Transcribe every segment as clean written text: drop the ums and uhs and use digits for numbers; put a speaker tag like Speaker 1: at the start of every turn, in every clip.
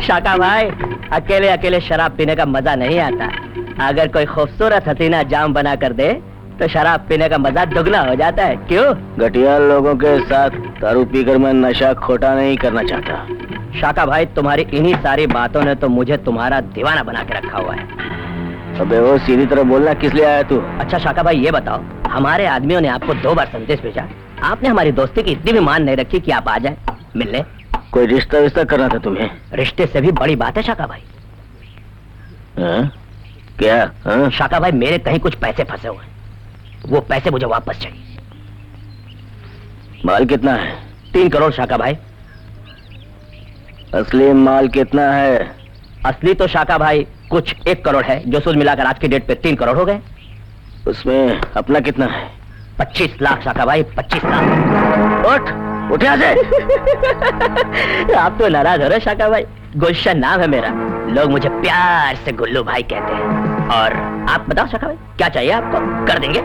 Speaker 1: शाका भाई, अकेले अकेले शराब पीने का मजा नहीं आता। अगर कोई खूबसूरत हसीना जाम बना कर दे तो शराब पीने का मजा दुगना हो जाता है। क्यों?
Speaker 2: घटिया लोगों के साथ दारू पीकर मैं नशा खोटा नहीं करना चाहता।
Speaker 1: शाका भाई, तुम्हारी इन्हीं सारी बातों ने तो मुझे तुम्हारा दीवाना बना के रखा हुआ है।
Speaker 2: अबे वो सीधी तरह बोलना, किस लिए आया तू?
Speaker 1: अच्छा शाका भाई, ये बताओ, हमारे आदमियों ने आपको 2 बार संदेश भेजा, आपने हमारी दोस्ती की इतनी भी मान नहीं रखी कि आप आ जाए मिलने।
Speaker 2: कोई रिश्ता विश्ता करना था तुम्हें?
Speaker 1: रिश्ते से भी बड़ी बात है शाका भाई।
Speaker 2: क्या?
Speaker 1: शाका भाई, मेरे कहीं कुछ पैसे फंसे हुए हैं, वो पैसे मुझे वापस चाहिए।
Speaker 2: माल कितना है?
Speaker 1: 3 करोड़ शाका भाई।
Speaker 2: असली माल कितना है?
Speaker 1: असली तो शाका भाई कुछ 1 करोड़ है, जो सूद मिलाकर आज की डेट पे 3 करोड़ हो गए।
Speaker 2: उसमें अपना कितना है?
Speaker 1: 25 लाख शाका भाई, 25 लाख।
Speaker 2: उठ यहाँ से।
Speaker 1: आप तो नाराज हो रहे शाका भाई। गुलशन नाम है मेरा, लोग मुझे प्यार से गुल्लू भाई कहते हैं। और आप बताओ शाका भाई, क्या चाहिए आपको? कर देंगे।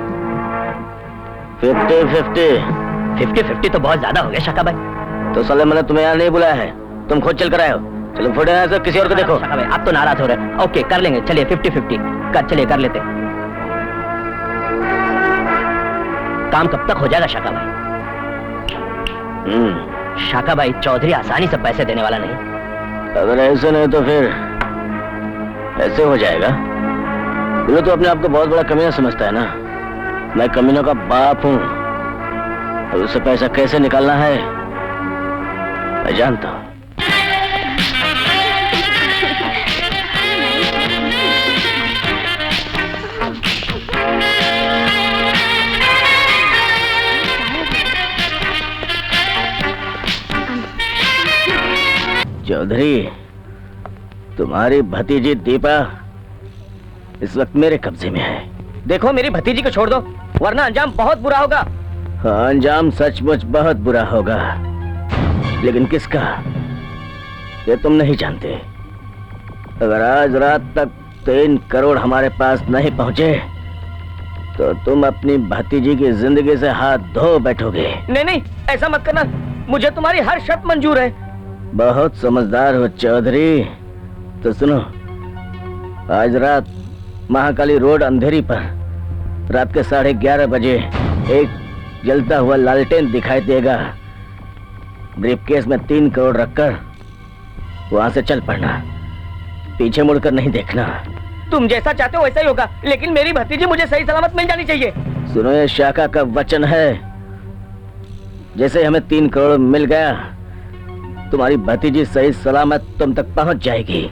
Speaker 1: 50-50 तो बहुत ज्यादा हो गया शाका भाई।
Speaker 2: तो साले मैंने तुम्हें यहाँ नहीं बुलाया है, तुम खुद चल कर आए हो। चलो फोटो यहाँ से किसी और को देखो।
Speaker 1: शाका भाई, आप तो नाराज हो रहे हैं। ओके, कर लेंगे, चलिए 50-50 चलिए कर लेते हैं। काम कब तक हो जाएगा शाका भाई? शाका भाई, चौधरी आसानी से पैसे देने वाला नहीं।
Speaker 2: अगर ऐसे नहीं तो फिर ऐसे हो जाएगा। बोलो तो अपने आप को बहुत बड़ा कमीना समझता है ना। मैं कमीनों का बाप हूँ और उससे पैसा कैसे निकालना है मैं जानता हूँ। चौधरी, तुम्हारी भतीजी दीपा इस वक्त मेरे कब्जे में है।
Speaker 1: देखो, मेरी भतीजी को छोड़ दो, वरना अंजाम बहुत बुरा होगा।
Speaker 2: हाँ, अंजाम सचमुच बहुत बुरा होगा, लेकिन किसका ये तुम नहीं जानते। अगर आज रात तक 3 करोड़ हमारे पास नहीं पहुंचे तो तुम अपनी भतीजी की जिंदगी से हाथ धो बैठोगे।
Speaker 1: नहीं, ऐसा मत करना, मुझे तुम्हारी हर शर्त मंजूर है।
Speaker 2: बहुत समझदार हो चौधरी। तो सुनो, आज रात महाकाली रोड अंधेरी पर रात के 11:30 बजे एक जलता हुआ लालटेन दिखाई देगा। ब्रीफकेस में 3 करोड़ रखकर वहां से चल पड़ना, पीछे मुड़कर नहीं देखना।
Speaker 1: तुम जैसा चाहते हो वैसा ही होगा, लेकिन मेरी भतीजी मुझे सही सलामत मिल जानी चाहिए।
Speaker 2: सुनो, ये शाका का वचन है, जैसे हमें 3 करोड़ मिल गया तुम्हारी भतीजी सही सलामत तुम तक पहुंच जाएगी।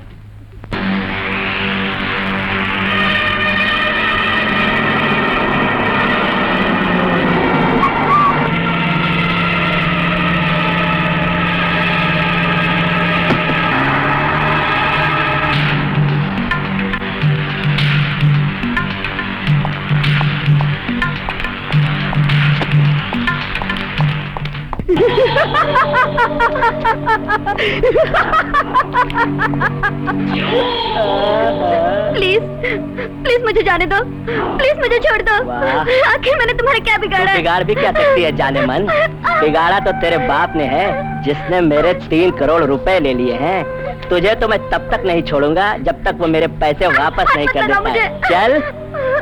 Speaker 3: प्लीज मुझे जाने दो, प्लीज मुझे छोड़ दो। आखिर मैंने तुम्हारा क्या बिगाड़ा?
Speaker 1: बिगाड़ भी क्या सकती है जाने मन। बिगाड़ा तो तेरे बाप ने है, जिसने मेरे 3 करोड़ रुपए ले लिए हैं। तुझे तो मैं तब तक नहीं छोड़ूंगा जब तक वो मेरे पैसे वापस नहीं कर देता है। चल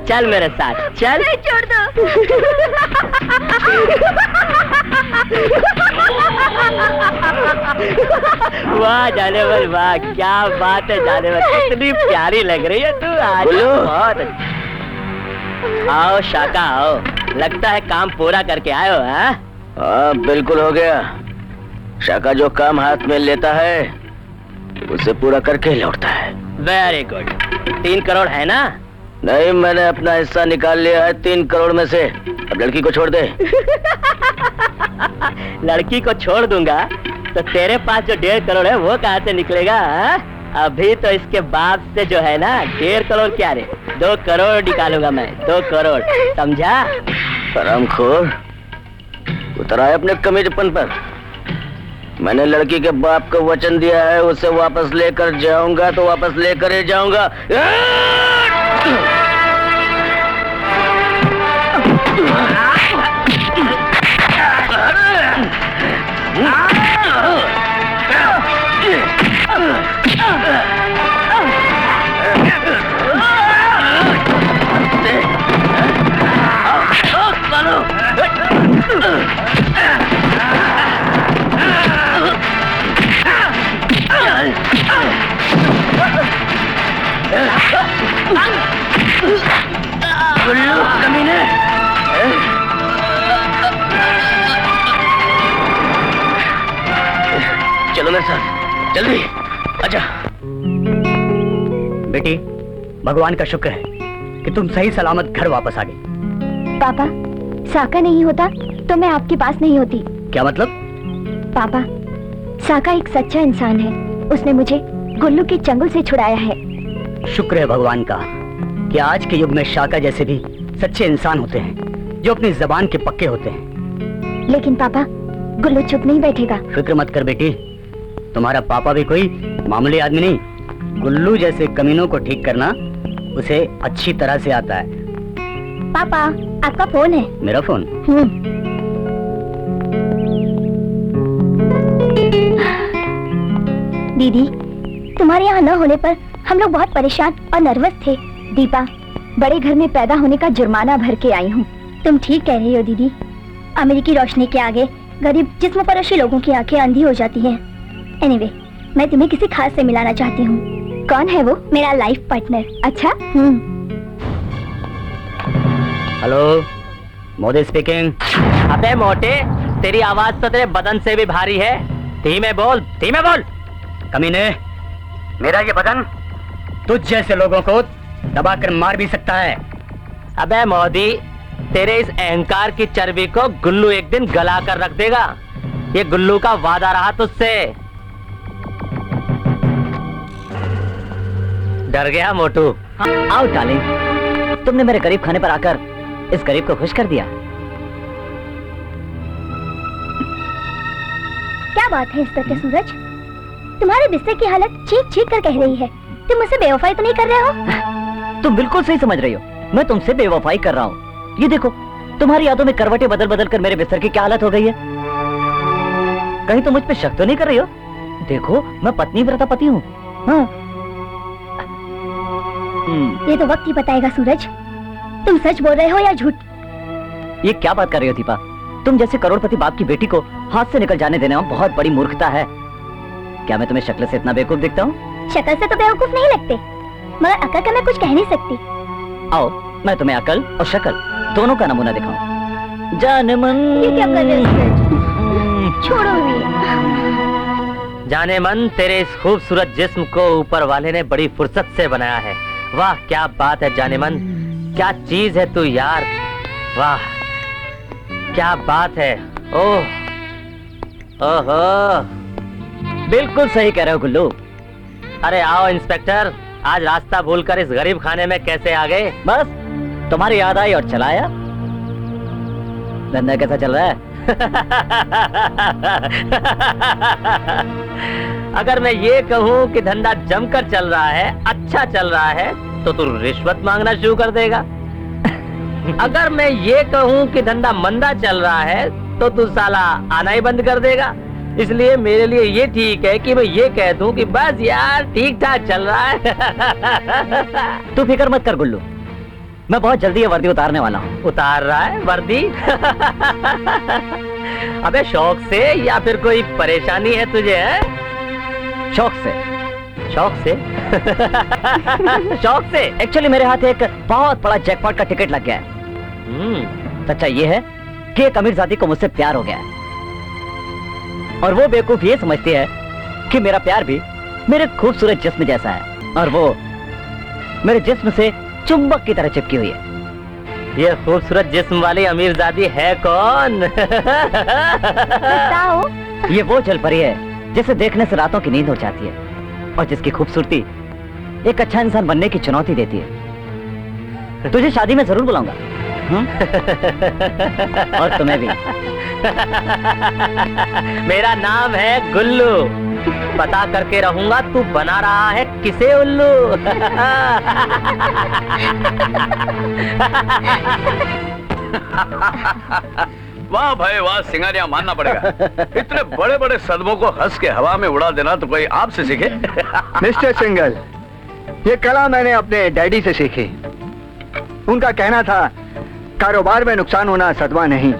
Speaker 1: चल मेरे साथ, चल।
Speaker 3: नहीं, छोड़ दो।
Speaker 1: वाह जाने मन, वाह क्या बात है जाने मन, कितनी प्यारी लग रही है तू आज। बहुत अच्छा। आओ शाका आओ, लगता है काम पूरा करके आए हो।
Speaker 2: हाँ बिल्कुल हो गया। शाका जो काम हाथ में लेता है उसे पूरा करके लौटता है।
Speaker 1: Very good. 3 करोड़ है ना?
Speaker 2: नहीं, मैंने अपना हिस्सा निकाल लिया है 3 करोड़ में से। अब लड़की को छोड़ दे।
Speaker 1: लड़की को छोड़ दूंगा तो तेरे पास जो 1.5 करोड़ है वो कहाँ से निकलेगा? अभी तो इसके बाप से जो है ना 1.5 करोड़ क्या रे, 2 करोड़ निकालूंगा मैं, 2 करोड़, समझा?
Speaker 2: हरामखोर, उतर आए अपने कमीजपन पर। मैंने लड़की के बाप को वचन दिया है, उसे वापस लेकर जाऊंगा तो वापस लेकर ही जाऊंगा। चलो मेरे साथ, जल्दी आजा।
Speaker 4: बेटी, भगवान का शुक्र है कि तुम सही सलामत घर वापस आ गई।
Speaker 3: पापा, साका नहीं होता तो मैं आपके पास नहीं होती।
Speaker 4: क्या मतलब?
Speaker 3: पापा, साका एक सच्चा इंसान है। उसने मुझे गुल्लू के चंगुल से छुड़ाया है।
Speaker 4: शुक्र है भगवान का कि आज के युग में शाका जैसे भी सच्चे इंसान होते हैं जो अपनी जबान के पक्के होते हैं।
Speaker 3: लेकिन पापा, गुल्लू चुप नहीं बैठेगा।
Speaker 4: फिक्र मत कर बेटी, तुम्हारा पापा भी कोई मामूली आदमी नहीं। गुल्लू जैसे कमीनों को ठीक करना उसे अच्छी तरह से आता है।
Speaker 3: पापा, आपका फोन है।
Speaker 4: मेरा फोन?
Speaker 3: दीदी, तुम्हारे यहाँ न होने पर हम लोग बहुत परेशान और नर्वस थे। दीपा, बड़े घर में पैदा होने का जुर्माना भर के आई हूँ। तुम ठीक कह रही हो दीदी। अमीरी की रोशनी के आगे गरीब जिस्म फरोशी लोगों की आंखें अंधी हो जाती हैं। एनीवे, मैं तुम्हें किसी खास से मिलाना चाहती हूँ। कौन है वो? मेरा लाइफ पार्टनर। अच्छा?
Speaker 4: Hello, Modi speaking.
Speaker 1: अबे मोटे, तेरी आवाज तो तेरे बदन से भी भारी है। धीमे बोल, धीमे बोल।
Speaker 4: कमीने, मेरा ये बदन तुझ जैसे लोगों को दबाकर मार भी सकता है।
Speaker 1: अबे मोदी, तेरे इस अहंकार की चर्बी को गुल्लू एक दिन गला कर रख देगा। ये गुल्लू का वादा रहा तुझसे। डर गया मोटू?
Speaker 4: आओ डार्लिंग, तुमने मेरे गरीब खाने पर आकर इस गरीब को खुश कर दिया।
Speaker 3: क्या बात है इंस्पेक्टर सूरज, तुम्हारे बिस्तर की हालत चीख चीख कर कह रही है। तुम मुझसे बेवफाई तो नहीं कर रहे हो?
Speaker 4: तुम बिल्कुल सही समझ रही हो, मैं तुमसे बेवफाई कर रहा हूँ। ये देखो, तुम्हारी यादों में करवटें बदल बदल कर मेरे बिस्तर की क्या हालत हो गई है। कहीं तुम मुझ पे शक तो नहीं कर रही हो? देखो, मैं पत्नी व्रता पति हूँ। हाँ।
Speaker 3: ये तो वक्त ही बताएगा सूरज, तुम सच बोल रहे हो या झूठ।
Speaker 4: ये क्या बात कर रही हो दीपा? तुम जैसे करोड़पति बाप की बेटी को हाथ से निकल जाने देना बहुत बड़ी मूर्खता है। क्या मैं तुम्हें शक्ल से इतना बेवकूफ दिखता हूँ?
Speaker 3: शक्ल से तो बेवकूफ नहीं लगते, मगर अकल का मैं कुछ कह नहीं सकती।
Speaker 4: आओ, मैं तुम्हें अकल और शक्ल दोनों का नमूना दिखाऊं। जाने मन।
Speaker 3: ये क्या कर रहे हो सूरज? छोड़ो भी।
Speaker 1: जाने मन, तेरे इस खूबसूरत जिस्म को ऊपर वाले ने बड़ी फुर्सत से बनाया है। वाह क्या बात है जाने मन, क्या चीज है तू यार। वाह क्या बात है। ओह, ओहो,
Speaker 4: बिल्कुल सही कह रहे हो गुल्लू।
Speaker 1: अरे आओ इंस्पेक्टर, आज रास्ता भूलकर इस गरीब खाने में कैसे आ गए?
Speaker 4: बस तुम्हारी याद आई और चलाया। धंधा कैसा चल रहा है?
Speaker 1: अगर मैं ये कहूँ कि धंधा जमकर चल रहा है, अच्छा चल रहा है, तो तू रिश्वत मांगना शुरू कर देगा। अगर मैं ये कहूँ कि धंधा मंदा चल रहा है, तो तू साला आना ही बंद कर देगा। इसलिए मेरे लिए ये ठीक है कि मैं ये कह दूं कि बस यार ठीक ठाक चल रहा है।
Speaker 4: तू फिक्र मत कर गुल्लू, मैं बहुत जल्दी ये वर्दी उतारने वाला हूँ।
Speaker 1: उतार रहा है वर्दी? अबे शौक से या फिर कोई परेशानी है तुझे? है
Speaker 4: शौक से।
Speaker 1: शौक से? शौक से?
Speaker 4: एक्चुअली मेरे हाथ एक बहुत बड़ा जैकपॉट का टिकट लग गया है। सच्चाई ये है कि एक अमीर जाति को मुझसे प्यार हो गया है, और वो बेवकूफ ये समझती है कि मेरा प्यार भी मेरे खूबसूरत जिस्म जैसा है, और वो मेरे जिस्म से चुंबक की तरह चिपकी हुई है।
Speaker 1: ये खूबसूरत जिस्म वाली अमीरजादी है कौन?
Speaker 3: बताओ।
Speaker 4: ये वो जल परी है जिसे देखने से रातों की नींद हो जाती है, और जिसकी खूबसूरती एक अच्छा इंसान बनने की चुनौती देती है। तुझे शादी में जरूर बुलाऊंगा। और तुम्हें भी।
Speaker 1: मेरा नाम है गुल्लू, पता करके रहूंगा तू बना रहा है किसे उल्लू।
Speaker 5: वाह भाई वाह, सिंगारिया मानना पड़ेगा। इतने बड़े बड़े सदमों को हंस के हवा में उड़ा देना तो कोई आपसे सीखे।
Speaker 6: मिस्टर सिंगल, ये कला मैंने अपने डैडी से सीखी। उनका कहना था, कारोबार में नुकसान होना सदमा नहीं,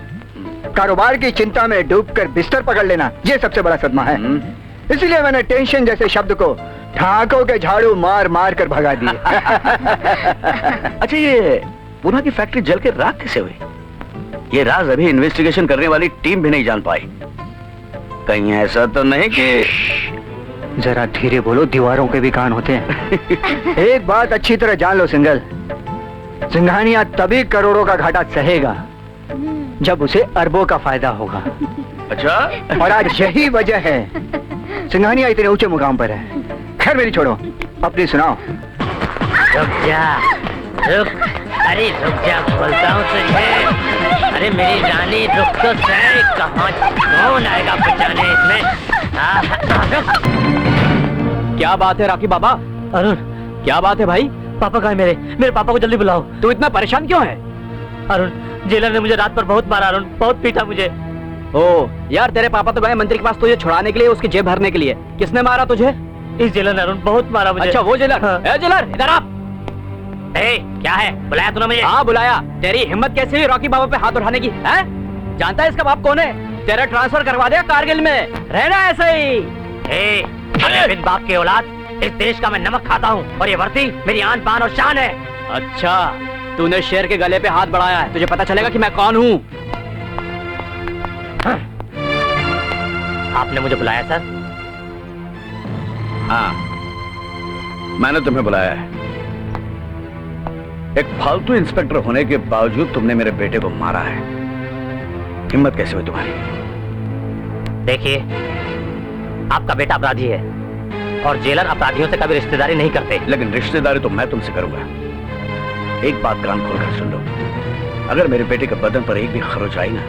Speaker 6: कारोबार की चिंता में डूबकर बिस्तर पकड़ लेना ये सबसे बड़ा सदमा है। इसलिए मैंने टेंशन जैसे शब्द को ठाकों के झाड़ू मार मार कर भगा दिए।
Speaker 5: अच्छा, ये पूना की फैक्ट्री जल के राख कैसे हुई? ये राज अभी इन्वेस्टिगेशन करने वाली टीम भी नहीं जान पाई। कहीं ऐसा तो नहीं कि
Speaker 6: जरा धीरे बोलो, दीवारों के भी कान होते हैं। एक बात अच्छी तरह जान लो सिंघल, सिंघानिया तभी करोड़ों का घाटा सहेगा जब उसे अरबों का फायदा होगा।
Speaker 5: अच्छा,
Speaker 6: और आज यही वजह है सिंघानिया इतने ऊंचे मुकाम पर है। खैर मेरी छोड़ो, अपनी सुनाओ।
Speaker 1: रुक जा, रुक, अरे रुक जा, बोलता हूँ तुझे। अरे मेरी रानी रुक तो सही, कहाँ कौन आएगा बचाने इसमें? रुक।
Speaker 4: क्या बात है राकी बाबा? अरुण, क्या बात है भाई? पापा कहाँ है मेरे पापा को जल्दी बुलाओ। तू इतना परेशान क्यों है? अरुण, जेलर ने मुझे रात पर बहुत मारा अरुण, बहुत पीटा मुझे। ओ यार, तेरे पापा तो गए मंत्री के पास तुझे छुड़ाने के लिए, उसकी जेब भरने के लिए। किसने मारा तुझे? इस जेलर ने अरुण, बहुत मारा मुझे। अच्छा वो जेलर? हाँ। ए जेलर, इधर आ। क्या है, बुलाया तूने मुझे? हाँ बुलाया। तेरी हिम्मत कैसे हुई रॉकी बाबा पे हाथ उठाने की? हैं? जानता है इसका बाप कौन है? तेरा ट्रांसफर करवा दिया कारगिल में, रहना ऐसे ही। बिन बाप की औलाद, इस देश का मैं नमक खाता हूँ और ये वर्दी मेरी आन बान और शान है। अच्छा, तूने शेर के गले पे हाथ बढ़ाया है, तुझे पता चलेगा कि मैं कौन हूँ। आपने मुझे बुलाया सर?
Speaker 5: हाँ, मैंने तुम्हें बुलाया है। एक फालतू इंस्पेक्टर होने के बावजूद तुमने मेरे बेटे को मारा है। हिम्मत कैसे हुई तुम्हारी?
Speaker 1: देखिए, आपका बेटा अपराधी है और जेलर अपराधियों से कभी रिश्तेदारी नहीं करते।
Speaker 5: लेकिन रिश्तेदारी तो मैं तुमसे करूंगा। एक बात कान खोलकर सुन लो, अगर मेरे बेटे के बदन पर एक भी खरोच आई ना,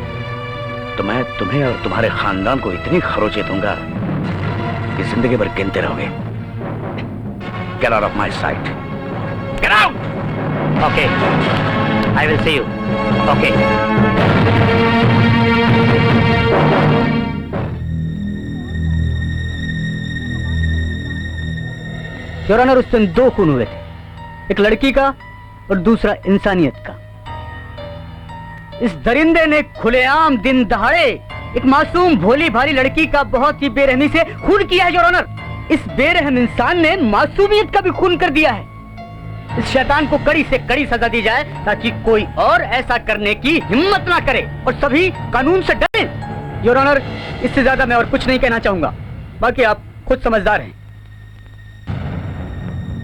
Speaker 5: तो मैं तुम्हें और तुम्हारे खानदान को इतनी खरोचें दूंगा कि जिंदगी भर गिनते रहोगे। Get out of my sight. Get out!
Speaker 1: Okay, I will see you. Okay.
Speaker 4: Your honour, उस दिन 2 खून हुए थे, एक लड़की का और दूसरा इंसानियत का। इस दरिंदे ने खुलेआम दिन दहाड़े एक मासूम भोली भाली लड़की का बहुत ही बेरहमी से खून किया है योर ऑनर। इस बेरहम इंसान ने मासूमियत का भी खून कर दिया है। इस शैतान को कड़ी से कड़ी सजा दी जाए ताकि कोई और ऐसा करने की हिम्मत ना करे और सभी कानून से डरें। योर ऑनर, इससे ज्यादा मैं और कुछ नहीं कहना चाहूंगा, बाकी आप खुद समझदार हैं।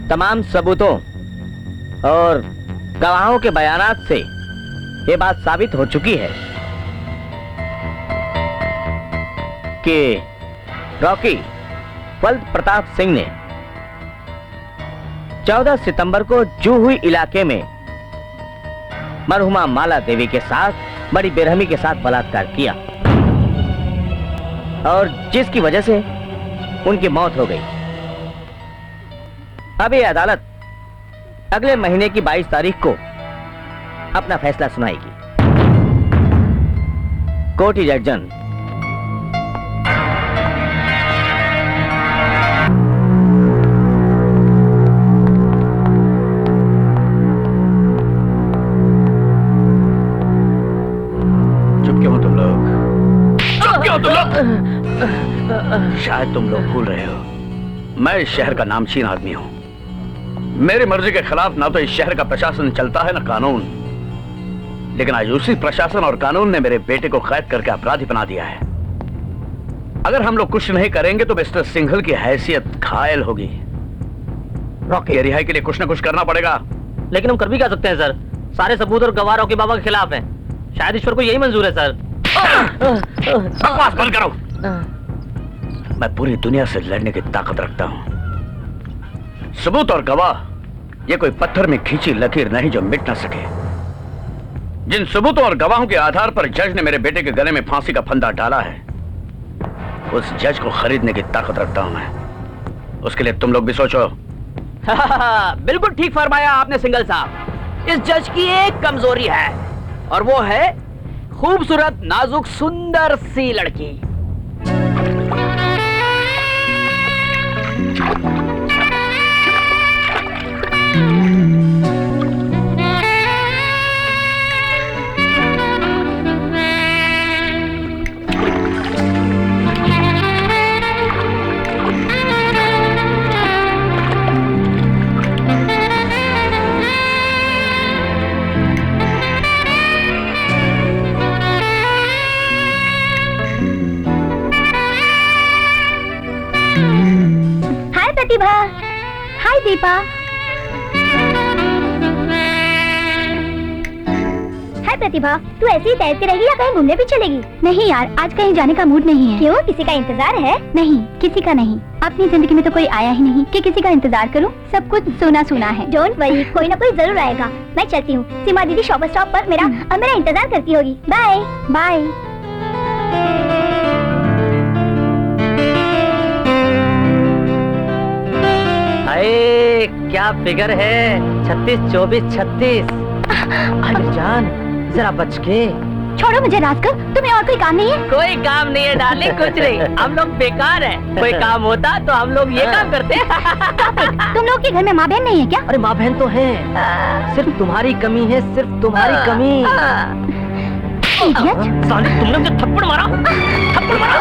Speaker 2: तमाम सबूतों और गवाहों के बयानात से ये बात साबित हो चुकी है कि रॉकी फल्त प्रताप सिंह ने 14 सितंबर को जूहुई इलाके में मरहुमा माला देवी के साथ बड़ी बेरहमी के साथ बलात्कार किया और जिसकी वजह से उनकी मौत हो गई। अब ये अदालत अगले महीने की 22 तारीख को अपना फैसला सुनाएगी। Court is adjourn.
Speaker 5: चुप क्यों हो तुम लोग? चुप क्यों तुम लोग? शायद तुम लोग भूल रहे हो, मैं इस शहर का नामचीन आदमी हूं। मेरी मर्जी के खिलाफ ना तो इस शहर का प्रशासन चलता है ना कानून, लेकिन आज उसी प्रशासन और कानून ने मेरे बेटे को कैद करके अपराधी बना दिया है। अगर हम लोग कुछ नहीं करेंगे तो मिस्टर सिंघल की हैसियत घायल होगी। रॉकी, रिहाई के लिए कुछ ना कुछ करना पड़ेगा।
Speaker 1: लेकिन हम कर भी क्या सकते हैं सर? सारे सबूत और गवाह रॉकी बाबा के खिलाफ हैं। शायद ईश्वर को यही मंजूर है सर।
Speaker 5: बकवास बंद करो। मैं पूरी दुनिया से लड़ने की ताकत रखता हूं। सबूत और गवाह ये कोई पत्थर में खींची लकीर नहीं जो मिट ना सके। जिन सबूतों और गवाहों के आधार पर जज ने मेरे बेटे के गले में फांसी का फंदा डाला है, उस जज को खरीदने की ताकत रखता हूं मैं। उसके लिए तुम लोग भी सोचो।
Speaker 4: बिल्कुल ठीक फरमाया आपने सिंघल साहब। इस जज की एक कमजोरी है और वो है खूबसूरत, नाजुक, सुंदर सी लड़की।
Speaker 3: प्रतिभा। हाय दीपा। हाय प्रतिभा, तू ऐसे ही तैरती रहेगी या कहीं घूमने भी चलेगी? नहीं यार, आज कहीं जाने का मूड नहीं है। क्यों, किसी का इंतजार है? नहीं, किसी का नहीं। अपनी जिंदगी में तो कोई आया ही नहीं कि किसी का इंतजार करूं। सब कुछ सुना सुना है। डोंट वरी, कोई ना कोई जरूर आएगा। मैं चलती हूँ। सीमा दीदी शॉपर स्टॉप पर मेरा इंतजार करती होगी। Bye bye.
Speaker 4: अरे क्या फिगर है, 36, 24, 36। अरे जान, जरा बच के।
Speaker 3: छोड़ो मुझे रास्कल, तुम्हें और कोई काम नहीं है?
Speaker 1: कोई काम नहीं है डार्लिंग, कुछ नहीं। हम लोग बेकार हैं। कोई काम होता तो हम लोग ये काम करते।
Speaker 3: तुम लोग के घर में माँ बहन नहीं है क्या?
Speaker 4: अरे माँ बहन तो है, सिर्फ तुम्हारी कमी है, सिर्फ तुम्हारी कमी।
Speaker 3: इडियट।
Speaker 4: साले, तुमने मुझे थप्पड़ मारा, थप्पड़ मारा।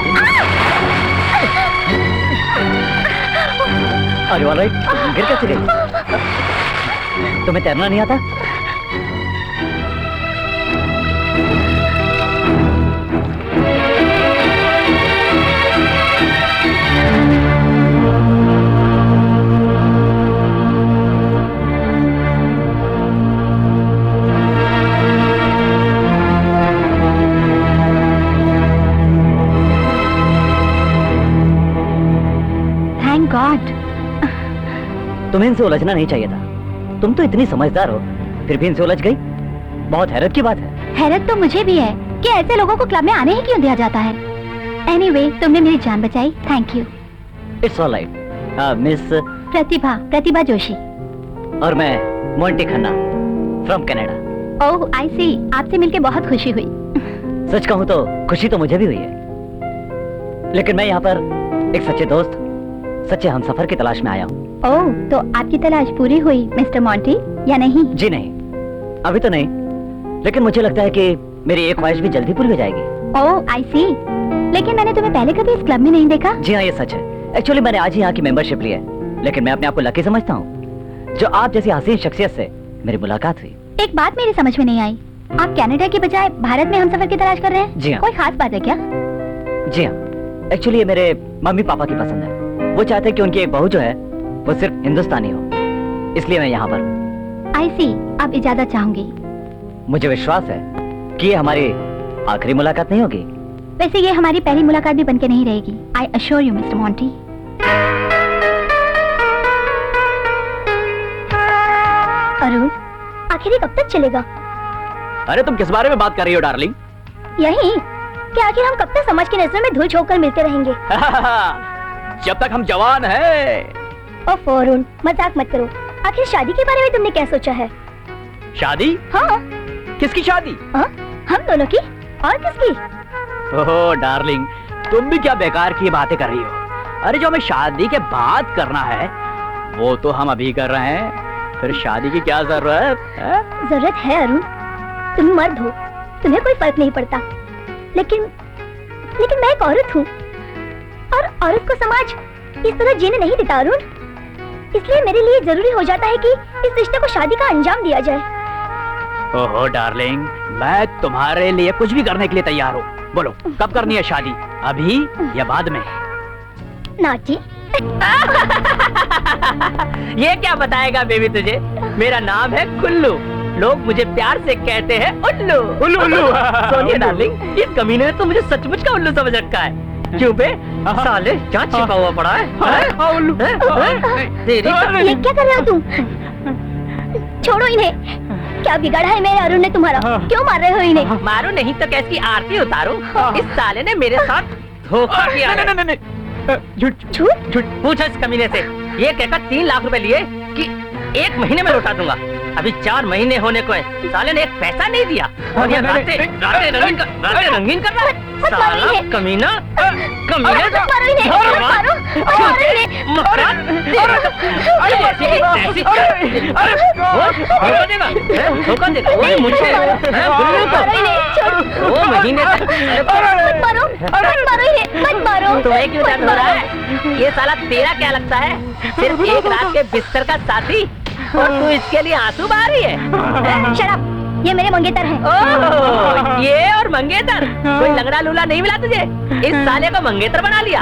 Speaker 4: अरे ऑलराइट, गिर कैसे गई? तुम्हें तैरना नहीं आता?
Speaker 3: Thank God.
Speaker 4: तुम्हें इनसे उलझना नहीं चाहिए था। तुम तो इतनी समझदार हो, फिर भी इनसे उलझ गई। बहुत हैरत की बात है।
Speaker 3: हैरत तो मुझे भी है कि ऐसे लोगों को क्लब में आने ही क्यों दिया जाता है। एनीवे, तुमने मेरी जान बचाई, thank you.
Speaker 4: It's alright. Miss
Speaker 3: Pratibha Joshi.
Speaker 4: और मैं Monty Khanna from Canada.
Speaker 3: Oh I see, आपसे मिलके बहुत खुशी हुई।
Speaker 4: सच कहूँ तो खुशी तो मुझे भी हुई है, लेकिन मैं यहाँ पर एक सच्चे दोस्त, सच्चे हमसफर की तलाश में आया हूँ।
Speaker 3: ओह, तो आपकी तलाश पूरी हुई मिस्टर मॉन्टी, या नहीं?
Speaker 4: जी नहीं, अभी तो नहीं, लेकिन मुझे लगता है कि मेरी एक ख्वाहिश भी जल्दी पूरी हो जाएगी।
Speaker 3: ओह आई सी, लेकिन मैंने तुम्हें पहले कभी इस क्लब में नहीं देखा।
Speaker 4: जी हाँ, ये सच है। एक्चुअली मैंने आज ही यहाँ की मेंबरशिप ली है, लेकिन मैं अपने आप को लकी समझता हूँ जो आप जैसी हसीन शख्सियत से मेरी मुलाकात हुई।
Speaker 3: एक बात मेरी समझ में नहीं आई, आप कनाडा की बजाय भारत में हमसफर की तलाश कर रहे हैं?
Speaker 4: जी हाँ।
Speaker 3: कोई खास बात है क्या?
Speaker 4: जी हाँ, एक्चुअली ये मेरे मम्मी पापा की पसंद है। वो चाहते हैं कि उनकी एक बहू जो है वो सिर्फ हिंदुस्तानी हो, इसलिए मैं यहाँ पर हूँ।
Speaker 3: आई सी, अब इजाजत चाहूंगी।
Speaker 4: मुझे विश्वास है कि ये हमारी आखिरी मुलाकात नहीं होगी।
Speaker 3: वैसे ये हमारी पहली मुलाकात भी बनके नहीं रहेगी। I assure you mister Monty. Arun, आखिर ये कब तक चलेगा?
Speaker 5: अरे तुम किस बारे में बात कर रही हो डार्लिंग?
Speaker 3: यही कि आखिर हम कब तक समाज की नजरों में धूल झोंक कर मिलते रहेंगे?
Speaker 5: जब तक हम जवान हैं।
Speaker 3: ओह अरुण, मजाक मत करो। आखिर शादी के बारे में तुमने क्या सोचा है?
Speaker 5: शादी?
Speaker 3: हाँ।
Speaker 5: किसकी शादी?
Speaker 3: हाँ, हम दोनों की। और किसकी?
Speaker 5: ओह डार्लिंग, तुम भी क्या बेकार की बातें कर रही हो। अरे जो हमें शादी के बाद करना है वो तो हम अभी कर रहे हैं, फिर शादी की क्या जरूरत है?
Speaker 3: जरूरत है अरुण, तुम मर्द हो, तुम्हें कोई फर्क नहीं पड़ता, लेकिन मैं एक औरत हूँ और औरत को समाज इस तरह जीने नहीं देता अरुण। इसलिए मेरे लिए जरूरी हो जाता है कि इस रिश्ते को शादी का अंजाम दिया जाए।
Speaker 5: ओहो डार्लिंग, मैं तुम्हारे लिए कुछ भी करने के लिए तैयार हूँ। बोलो कब करनी है शादी, अभी या बाद में?
Speaker 3: नाची।
Speaker 1: ये क्या बताएगा बेबी तुझे? मेरा नाम है कुल्लू, लोग मुझे प्यार से कहते हैं उल्लू।
Speaker 5: उल्लू उल्लू।
Speaker 1: सोनिया डार्लिंग, इस कमीने ने तो मुझे सचमुच का उल्लू समझ रखा है। क्यों बे? साले क्या छिपा हुआ पड़ा है?
Speaker 5: उल्लू।
Speaker 3: ये क्या कर रहे हो तुम? छोड़ो इन्हें। क्या बिगाड़ा है मेरे अरुण ने तुम्हारा? क्यों मार रहे हो इन्हें?
Speaker 1: मारो नहीं तो कैसी आरती उतारो। इस साले ने मेरे साथ धोखा किया है।
Speaker 5: झूठ
Speaker 3: झूठ?
Speaker 5: झूठ।
Speaker 1: पूछो इस कमीने से, ये कहकर 3 लाख रुपए लिए कि 1 महीने में लौटा दूंगा। अभी 4 महीने होने को है, साले ने 1 पैसा नहीं दिया और ये रातें रंगीन कर रहा है। साला कमीना, कमीने
Speaker 3: मत मारो इन्हें, मत मारो, मारो इन्हें।
Speaker 1: धोखा देगा वो मुझे।
Speaker 3: मारो इन्हें, छोड़ो।
Speaker 1: 2 महीने तक
Speaker 3: मत मारो।
Speaker 1: तुम्हें क्यों दर्द हो रहा है? ये साला तेरा क्या लगता है? सिर्फ एक रात के बिस्तर का साथी और तू इसके लिए आंसू बहा रही है?
Speaker 3: शराब, ये मेरे मंगेतर हैं।
Speaker 1: ओह, ये और मंगेतर, कोई लंगड़ा लूला नहीं मिला तुझे? इस साले को मंगेतर बना लिया?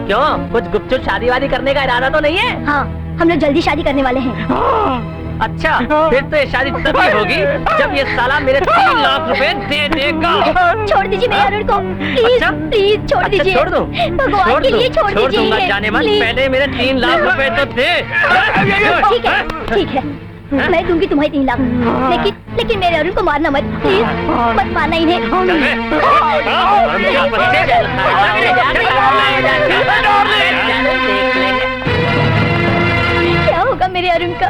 Speaker 1: क्यों, कुछ गुपचुप शादी वादी करने का इरादा तो नहीं है?
Speaker 3: हाँ, हम लोग जल्दी शादी करने वाले हैं।
Speaker 1: अच्छा, फिर तो ये शादी तभी होगी जब ये साला मेरे 3 लाख रुपए दे देगा।
Speaker 3: छोड़ दीजिए मेरे अरुण को, प्लीज
Speaker 1: अच्छा?
Speaker 3: प्लीज छोड़ दीजिए।
Speaker 1: छोड़ दूं?
Speaker 3: भगवान के लिए छोड़
Speaker 1: छोड़ दूंगा
Speaker 3: दीजिए,
Speaker 1: जाने मन,
Speaker 3: प्लीज।
Speaker 1: पहले मेरे 3 लाख रुपए तो दे।
Speaker 3: ठीक है, ठीक है, मैं दूंगी तुम्हें 3 लाख, लेकिन मेरे अरुण को मारना मत, प्लीज मत मारना इन्हें।
Speaker 1: चल बे। और मुझे आपस से देख लेंगे।
Speaker 3: क्या होगा मेरे अरुण का?